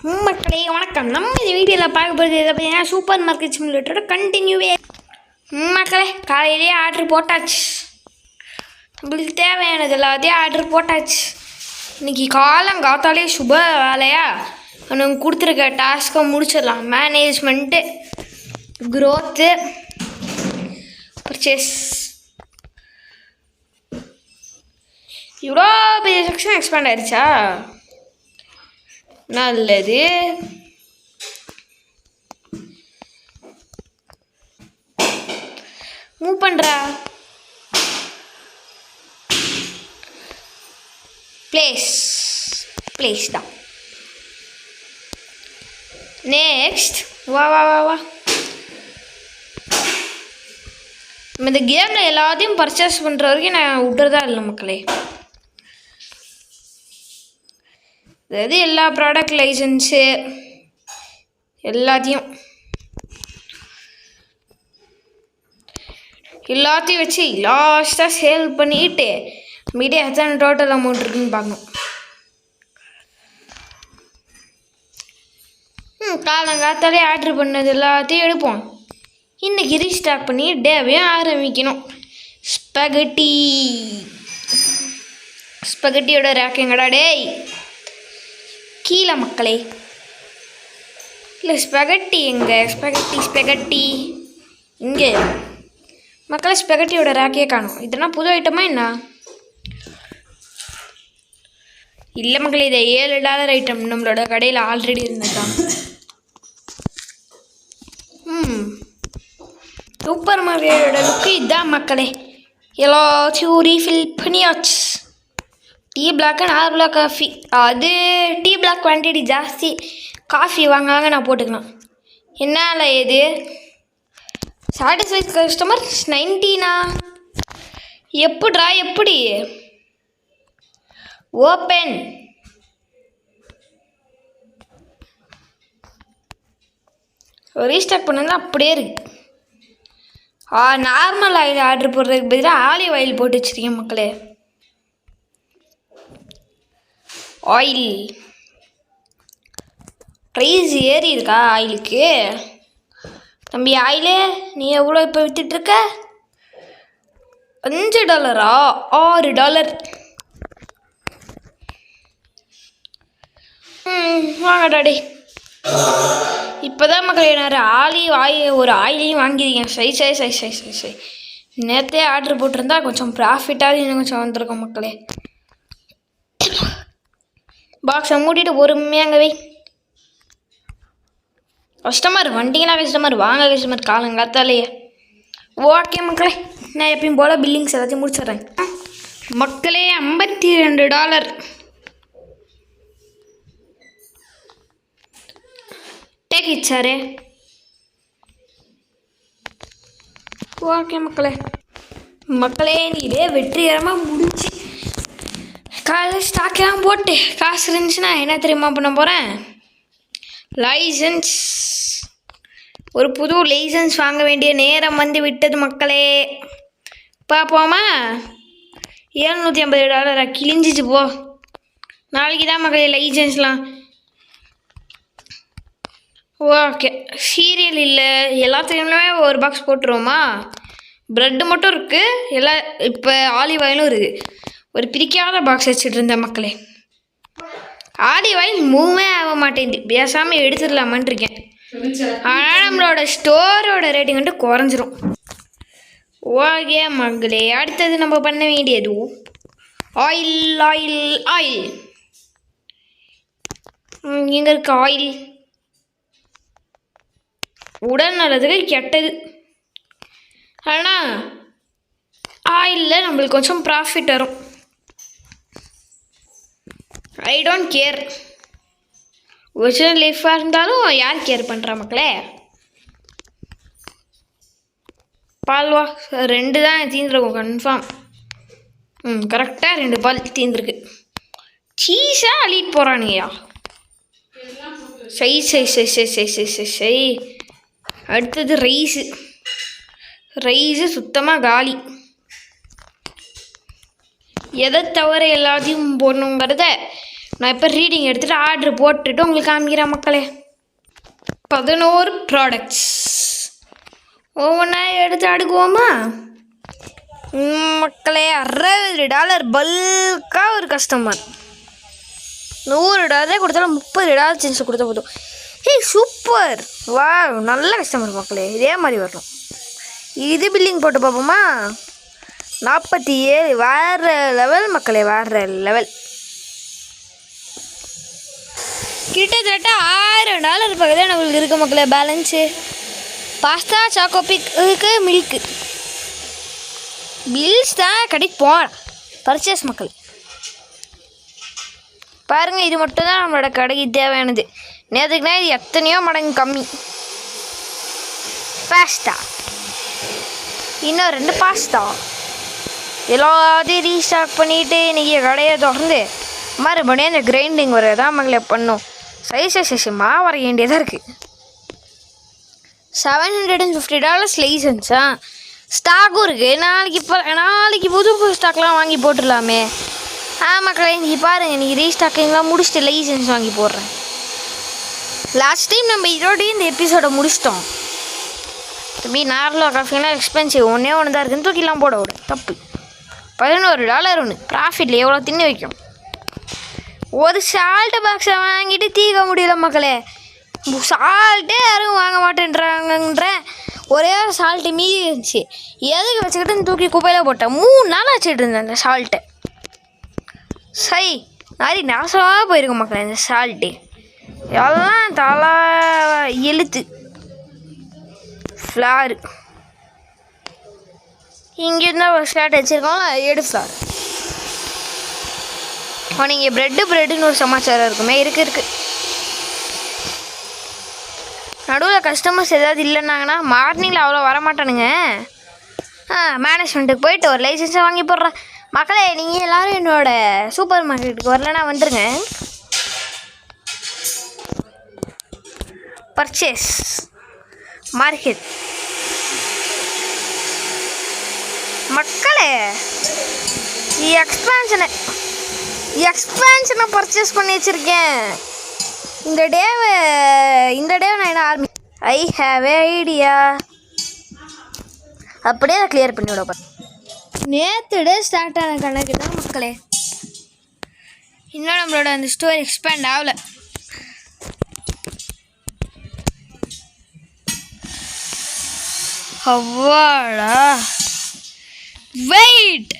மக்களே வணக்கம். நம்ம இந்த வீடியோவில் பார்க்க போகிறது எதை பார்த்தீங்கன்னா சூப்பர் மார்க்கெட் சிமுலேட்டரோட கண்டினியூவே. மக்களே காலையிலேயே ஆர்டர் போட்டாச்சு. நம்மளுக்கு தேவையானது எல்லாத்தையும் ஆர்டர் போட்டாச்சு. இன்றைக்கி காலங்காத்தாலே சுப வேலையாக நம்ம கொடுத்துருக்க டாஸ்க்கை முடிச்சிடலாம். Management, growth, purchase. இவ்வளோ பெரிய செக்ஷன் எக்ஸ்பேண்ட் ஆயிடுச்சா? நல்லது. மூவ் பண்ணுறா. பிளேஸ் தான். நெக்ஸ்ட் வா வா வா வா நம்ம இந்த கேமில் எல்லாத்தையும் பர்ச்சேஸ் பண்ணுற வரைக்கும் நான் விட்டுறதா இல்லை மக்களே. அதாவது எல்லா ப்ராடக்ட் லைசன்ஸு எல்லாத்தையும் வச்சு லாஸ்ட்டாக சேல் பண்ணிட்டு மீடியா எத்தனை டோட்டல் அமௌண்ட் இருக்குன்னு பார்க்கணும். காலங்காத்தாலே ஆர்டர் பண்ணது எல்லாத்தையும் எடுப்போம். இன்றைக்கி ரீஸ்டாக் பண்ணி டேவையும் ஆரம்பிக்கணும். ஸ்பெகட்டியோட ரேக்குங்கடா டேய் கீழே மக்களே. இல்லை ஸ்பெகட்டி எங்கே? ஸ்பெகட்டி இங்கே மக்களே. ஸ்பெகட்டியோட ரேக்கையே காணும். இதெல்லாம் புது ஐட்டமா என்ன? இல்லை மக்களே, இதை $7 ஐட்டம் நம்மளோட கடையில் ஆல்ரெடி இருந்ததுதான். சூப்பர் மார்க்கெட்டோட லுக்கு இதுதான் மக்களே. எல்லாத்தையும் ரீஃபில் பண்ணியாச்சு. Tea black and or black coffee. அது டீ பிளாக் குவான்டிட்டி ஜாஸ்தி, காஃபி வாங்க நான் போட்டுக்கலாம். என்னால் இது சாட்டிஸ்ஃபைட் கஸ்டமர் 19 எப்படி ஓப்பன்? ரீஸ்டாக் பண்ணது அப்படியே இருக்கு. நார்மல் ஆயில் ஆர்டர் போடுறதுக்கு பதிலாக ஆலிவ் ஆயில் போட்டு வச்சுருக்கேன் மக்களே. ஆயில் ப்ரைஸ் ஏறி இருக்கா ஆயிலுக்கு? தம்பி ஆயிலே நீ எவ்வளோ இப்போ விற்றுட்ருக்க? $5 $6. வாங்கடாடே. இப்போ தான் மக்கள் நான் ஒரு ஆயிலையும் வாங்கியிருக்கேன். சை நேற்றே ஆர்டர் போட்டிருந்தா கொஞ்சம் ப்ராஃபிட்டாக இன்னும் கொஞ்சம் வந்திருக்கோம் மக்களே. பாக்ஸை மூடிட்டு பொறுமையாங்க வை. கஸ்டமர் வந்துட்டீங்கன்னா கஸ்டமர் வாங்க கஸ்டமர் காலங்காத்தாலேயே. ஓகே மக்களே, நான் எப்பயும் போல் பில்லிங்ஸ் எல்லாத்தையும் முடிச்சிட்றேன் மக்களே. $52 டேக் இட் சாரே. ஓகே மக்களே இதே வெற்றிகரமாக முடிச்சு காலையில் ஸ்டாக்கெல்லாம் போட்டு காசு இருந்துச்சுன்னா என்ன தெரியுமா பண்ண போகிறேன்? லைசன்ஸ், ஒரு புது லைசன்ஸ் வாங்க வேண்டிய நேரம் வந்து விட்டது மக்களே. பார்ப்போமா? $750 கிழிஞ்சிச்சு போ. நாளைக்கு தான் மக்களே லைசன்ஸ்லாம். ஓகே, சீரியல் இல்லை எல்லாத்துக்குமே ஒரு பாக்ஸ் போட்டுருவோமா? ப்ரெட்டு மட்டும் இருக்குது, இப்போ ஆலிவ் ஆயிலும் இருக்குது. ஒரு பிரிக்காத பாக்ஸ் வச்சுட்டு இருந்தேன் மக்களே. ஆலிவ் ஆயில் மூவே ஆக மாட்டேங்குது, பேசாமல் எடுத்துடலாமான்னு இருக்கேன். ஆனால் நம்மளோட ஸ்டோரோட ரேட்டிங் வந்துட்டு குறைஞ்சிரும். ஓகே மக்களே, அடுத்தது நம்ம பண்ண வேண்டியது ஆயில். எங்கே இருக்கு ஆயில்? உடல் நலத்துக்கு கெட்டது. ஆனால் ஆயிலில் நம்மளுக்கு கொஞ்சம் ப்ராஃபிட் வரும். I don't care. ஒரிஜினல் லைஃபாக இருந்தாலும் யார் கேர் பண்ணுறா மக்களே? பால்வா 2 தான் தீர்ந்துருக்கும் கன்ஃபார்ம். கரெக்டாக 2 பால் தீர்ந்துருக்கு. சீஸாக அள்ளிட்டு போகிறானுங்கய்யா. சை. அடுத்தது ரைஸு சுத்தமாக காலி. எதை தவிர எல்லாத்தையும் போடணுங்கிறத நான் இப்போ ரீடிங் எடுத்துகிட்டு ஆர்டர் போட்டுட்டு உங்களுக்கு காமிக்கிறேன் மக்களே. 11 ப்ராடக்ட்ஸ் ஒவ்வொன்றா எடுத்து அடுக்குவோமா மக்களே. $60 பல்காக ஒரு கஸ்டமர். $100 கொடுத்தாலும் $30 ஜீன்ஸ் கொடுத்தா போதும். சூப்பர், வா, நல்ல கஸ்டமர் மக்களே. இதே மாதிரி வரணும். இது பில்லிங் போட்டு பார்ப்போமா. 47, வேறு லெவல் மக்களே, வேறு லெவல். கிட்டத்தட்ட $1000 பக்கத்தில் நம்மளுக்கு இருக்குது மக்களே பேலன்ஸு. பாஸ்தா, சாக்கோபிக்கு, மில்க்கு பில்ஸ் தான் கடைக்கு போகிறேன் பர்ச்சேஸ் மக்கள். பாருங்கள், இது மட்டும் தான் நம்மளோட கடைக்கு தேவையானது. நேற்றுக்குனா இது எத்தனையோ மடங்கு கம்மி. பாஸ்தா, இன்னும் 2 பாஸ்தா எல்லாத்தையும் ரீஸ்டாக் பண்ணிவிட்டு இன்றைக்கி கடையை தொடர்ந்து மறுபடியும் இந்த கிரைண்டிங் வரதான் மகளே பண்ணும். சைஸமாக வர வேண்டியதாக இருக்குது. $750 லைசன்ஸா, ஸ்டாக்கும் இருக்குது. நாளைக்கு புது ஸ்டாக்லாம் வாங்கி போட்டுடலாமே. மக்களே, இன்றைக்கி பாருங்கள், இன்றைக்கி ரீஸ்டாக்கிங்லாம் முடிச்சுட்டு லைசன்ஸ் வாங்கி போடுறேன். லாஸ்ட் டைம் நம்ம இதோடய இந்த எபிசோடை முடிச்சிட்டோம். தம்பி, நார்மலாக காஃபிலாம் எக்ஸ்பென்சிவ், ஒன்றே தான் இருக்குன்னு தூக்கிலாம் போட விடு, தப்பு. $11 ஒன்று ப்ராஃபிட்டில் எவ்வளோ தின்னு வைக்கும். ஒரு சால்ட்டு பாக்ஸை வாங்கிட்டு தீக்க முடியல மக்களே. சால்ட்டே யாரும் வாங்க மாட்டேன்றாங்கன்ற ஒரே சால்ட்டு மீதி இருந்துச்சு. எதுக்கு வச்சுக்கிட்டு தூக்கி குப்பையில் போட்டேன். 3 நாள் வச்சுட்டு இருந்தேன் அந்த சால்ட்டை. சரி, நிறைய நாசமாக போயிருக்கும் மக்களே இந்த சால்ட்டு. எல்லாம் தலை எழுத்து ஃப்ளாரு. இங்கேருந்தா ஒரு ஸ்லாட் வச்சுருக்கோம்ல, 7 ஃப்ளார். நீங்கள் ப்ரெட்டுன்னு ஒரு சமாச்சாரம் இருக்குமே, இருக்குது. நடுவில் கஸ்டமர்ஸ் ஏதாவது இல்லைன்னாங்கன்னா மார்னிங்கில் அவ்வளோ வரமாட்டானுங்க. மேனேஜ்மெண்ட்டுக்கு போயிட்டு ஒரு லைசன்ஸை வாங்கி போடுறேன் மக்களே. நீங்கள் எல்லோரும் என்னோடய சூப்பர் மார்க்கெட்டுக்கு வரலன்னா வந்துடுங்க. பர்ச்சேஸ் மார்க்கெட் மக்களே, எக்ஸ்பேன்ஷனை பர்ச்சேஸ் பண்ணி வச்சுருக்கேன். இந்த டேவை நான் என்ன ஐ ஹாவ் ஏ ஐடியா. அப்படியே அதை கிளியர் பண்ணி விட. நேற்று டே ஸ்டார்ட் ஆன கணக்கு தான் மக்களே. இன்னும் நம்மளோட அந்த ஸ்டோர் எக்ஸ்பேண்ட் ஆகலை. அவ்வாடா வெயிட்.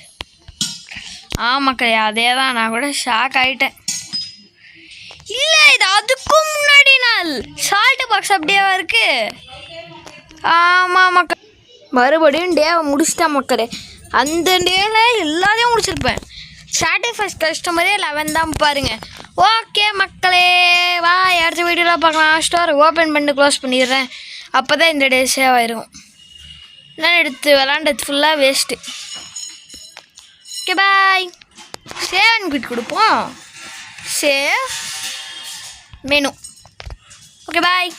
மக்களே, அதே தான், நான் கூட ஷாக் ஆகிட்டேன். இல்லை, இது அதுக்கும் முன்னாடி நாள் சால்ட்டு பாக்ஸ் அப்படியேவா இருக்கு. ஆமாம் மக்கள், மறுபடியும் டேவை முடிச்சிட்டேன் மக்களே. அந்த டேவில் எல்லாத்தையும் முடிச்சிருப்பேன். சாட்டிஸ்ஃபைஸ் கஸ்டமரே 11 தான் பாருங்கள். ஓகே மக்களே, வா, அடுத்த வீடியோவில் பார்க்கலாம். ஸ்டோர் ஓப்பன் பண்ணி க்ளோஸ் பண்ணிடுறேன். அப்போ தான் இந்த டே சேவ் ஆயிரும். நான் எடுத்து விளாண்டது ஃபுல்லாக waste. Okay, bye. Save and quit கொடுப்போம். Save menu. ஓகே, பாய்.